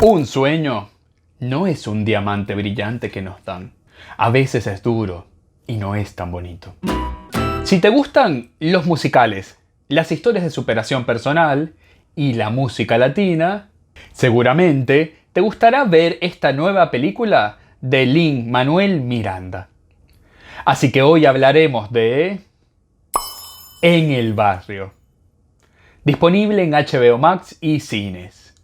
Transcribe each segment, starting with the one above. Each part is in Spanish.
Un sueño no es un diamante brillante que nos dan. A veces es duro y no es tan bonito. Si te gustan los musicales, las historias de superación personal y la música latina, seguramente te gustará ver esta nueva película de Lin-Manuel Miranda. Así que hoy hablaremos de En el barrio. Disponible en HBO Max y cines.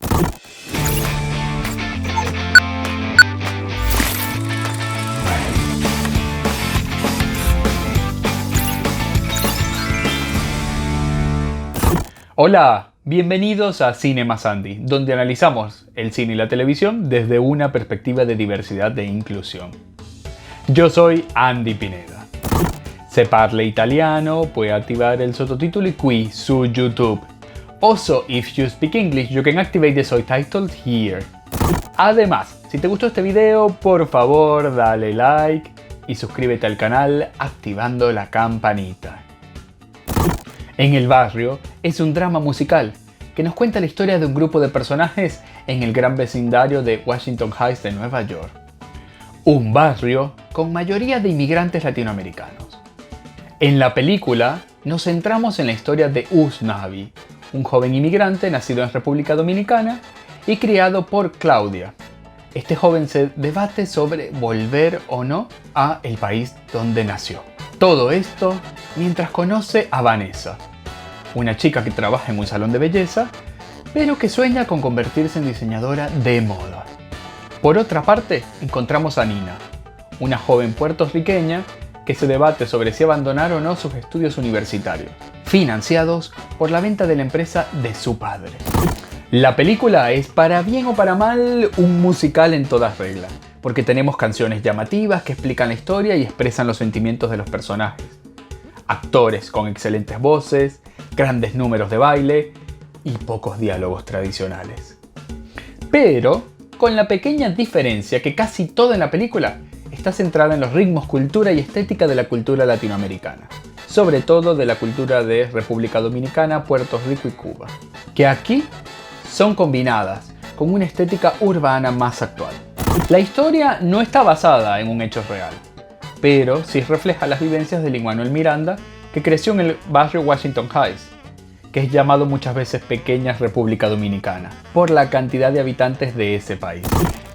Hola, bienvenidos a Cinema Sandy, donde analizamos el cine y la televisión desde una perspectiva de diversidad e inclusión. Yo soy Andy Pineda. Se parla italiano, puoi attivare il sottotitoli qui su YouTube. Also, if you speak English, you can activate the subtitles here. Además, si te gustó este video, por favor dale like y suscríbete al canal activando la campanita. En el barrio es un drama musical que nos cuenta la historia de un grupo de personajes en el gran vecindario de Washington Heights de Nueva York. Un barrio con mayoría de inmigrantes latinoamericanos. En la película nos centramos en la historia de Usnavi, un joven inmigrante nacido en República Dominicana y criado por Claudia. Este joven se debate sobre volver o no a el país donde nació. Todo esto mientras conoce a Vanessa, una chica que trabaja en un salón de belleza, pero que sueña con convertirse en diseñadora de moda. Por otra parte, encontramos a Nina, una joven puertorriqueña que se debate sobre si abandonar o no sus estudios universitarios, financiados por la venta de la empresa de su padre. La película es, para bien o para mal, un musical en todas reglas, porque tenemos canciones llamativas que explican la historia y expresan los sentimientos de los personajes, actores con excelentes voces, grandes números de baile y pocos diálogos tradicionales. Pero con la pequeña diferencia que casi toda en la película está centrada en los ritmos, cultura y estética de la cultura latinoamericana, sobre todo de la cultura de República Dominicana, Puerto Rico y Cuba, que aquí son combinadas con una estética urbana más actual. La historia no está basada en un hecho real, pero sí refleja las vivencias de Lin-Manuel Miranda, que creció en el barrio Washington Heights, que es llamado muchas veces Pequeña República Dominicana, por la cantidad de habitantes de ese país.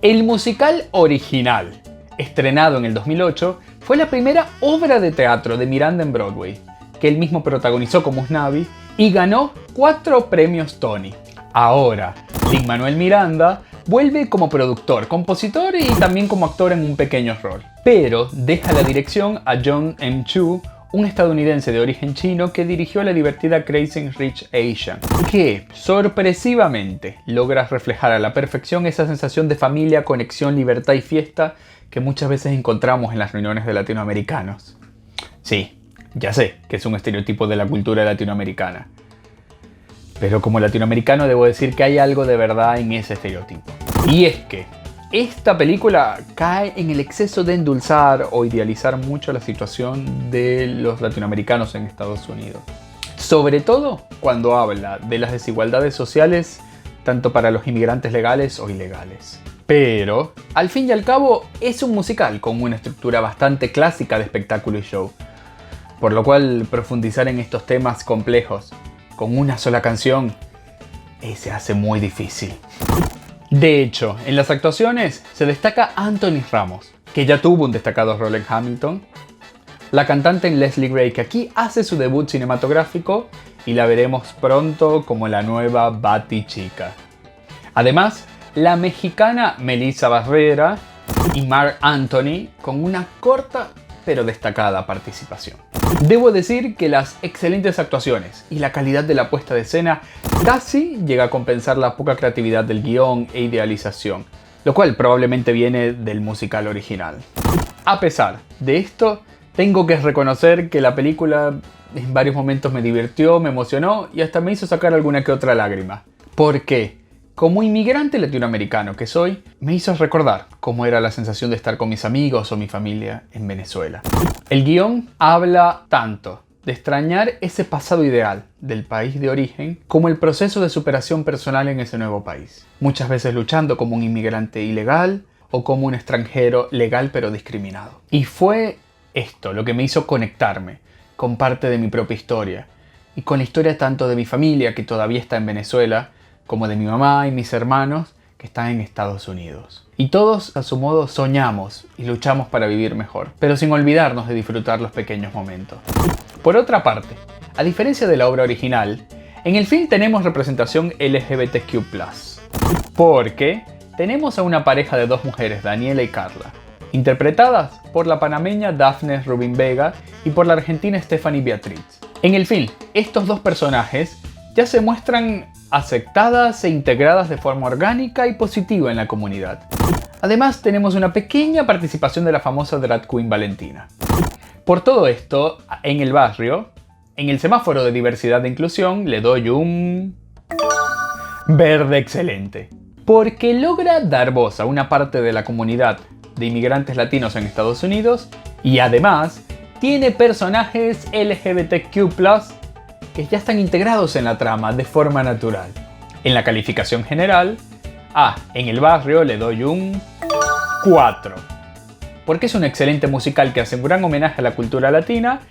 El musical original, estrenado en el 2008, fue la primera obra de teatro de Miranda en Broadway, que él mismo protagonizó como Usnavi y ganó 4 premios Tony. Ahora, Lin-Manuel Miranda vuelve como productor, compositor y también como actor en un pequeño rol. Pero deja la dirección a John M. Chu, un estadounidense de origen chino que dirigió la divertida Crazy Rich Asian, que sorpresivamente logra reflejar a la perfección esa sensación de familia, conexión, libertad y fiesta que muchas veces encontramos en las reuniones de latinoamericanos. Sí, ya sé que es un estereotipo de la cultura latinoamericana, pero como latinoamericano debo decir que hay algo de verdad en ese estereotipo. Y es que esta película cae en el exceso de endulzar o idealizar mucho la situación de los latinoamericanos en Estados Unidos. Sobre todo cuando habla de las desigualdades sociales tanto para los inmigrantes legales o ilegales. Pero, al fin y al cabo, es un musical con una estructura bastante clásica de espectáculo y show. Por lo cual, profundizar en estos temas complejos con una sola canción se hace muy difícil. De hecho, en las actuaciones se destaca Anthony Ramos, que ya tuvo un destacado rol en Hamilton, la cantante Leslie Gray, que aquí hace su debut cinematográfico y la veremos pronto como la nueva Batichica. Además, la mexicana Melissa Barrera y Marc Anthony con una corta pero destacada participación. Debo decir que las excelentes actuaciones y la calidad de la puesta de escena casi llega a compensar la poca creatividad del guión e idealización, lo cual probablemente viene del musical original. A pesar de esto, tengo que reconocer que la película en varios momentos me divirtió, me emocionó y hasta me hizo sacar alguna que otra lágrima. ¿Por qué? Como inmigrante latinoamericano que soy, me hizo recordar cómo era la sensación de estar con mis amigos o mi familia en Venezuela. El guión habla tanto de extrañar ese pasado ideal del país de origen como el proceso de superación personal en ese nuevo país. Muchas veces luchando como un inmigrante ilegal o como un extranjero legal pero discriminado. Y fue esto lo que me hizo conectarme con parte de mi propia historia y con la historia tanto de mi familia que todavía está en Venezuela como de mi mamá y mis hermanos que están en Estados Unidos. Y todos a su modo soñamos y luchamos para vivir mejor, pero sin olvidarnos de disfrutar los pequeños momentos. Por otra parte, a diferencia de la obra original, en el film tenemos representación LGBTQ+, porque tenemos a una pareja de dos mujeres, Daniela y Carla, interpretadas por la panameña Dafne Rubin Vega y por la argentina Stephanie Beatriz. En el film, estos dos personajes ya se muestran aceptadas e integradas de forma orgánica y positiva en la comunidad. Además, tenemos una pequeña participación de la famosa drag queen Valentina. Por todo esto, en el barrio, en el semáforo de diversidad e inclusión, le doy un verde excelente. Porque logra dar voz a una parte de la comunidad de inmigrantes latinos en Estados Unidos y además tiene personajes LGBTQ+, que ya están integrados en la trama de forma natural. En la calificación general, en el barrio le doy un 4. Porque es un excelente musical que hace un gran homenaje a la cultura latina,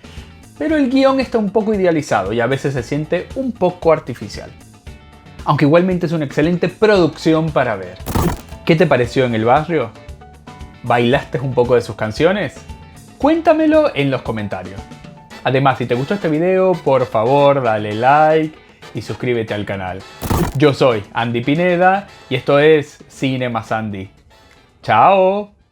pero el guión está un poco idealizado y a veces se siente un poco artificial. Aunque igualmente es una excelente producción para ver. ¿Qué te pareció en el barrio? ¿Bailaste un poco de sus canciones? Cuéntamelo en los comentarios. Además, si te gustó este video, por favor dale like y suscríbete al canal. Yo soy Andy Pineda y esto es Cine más Andy. ¡Chao!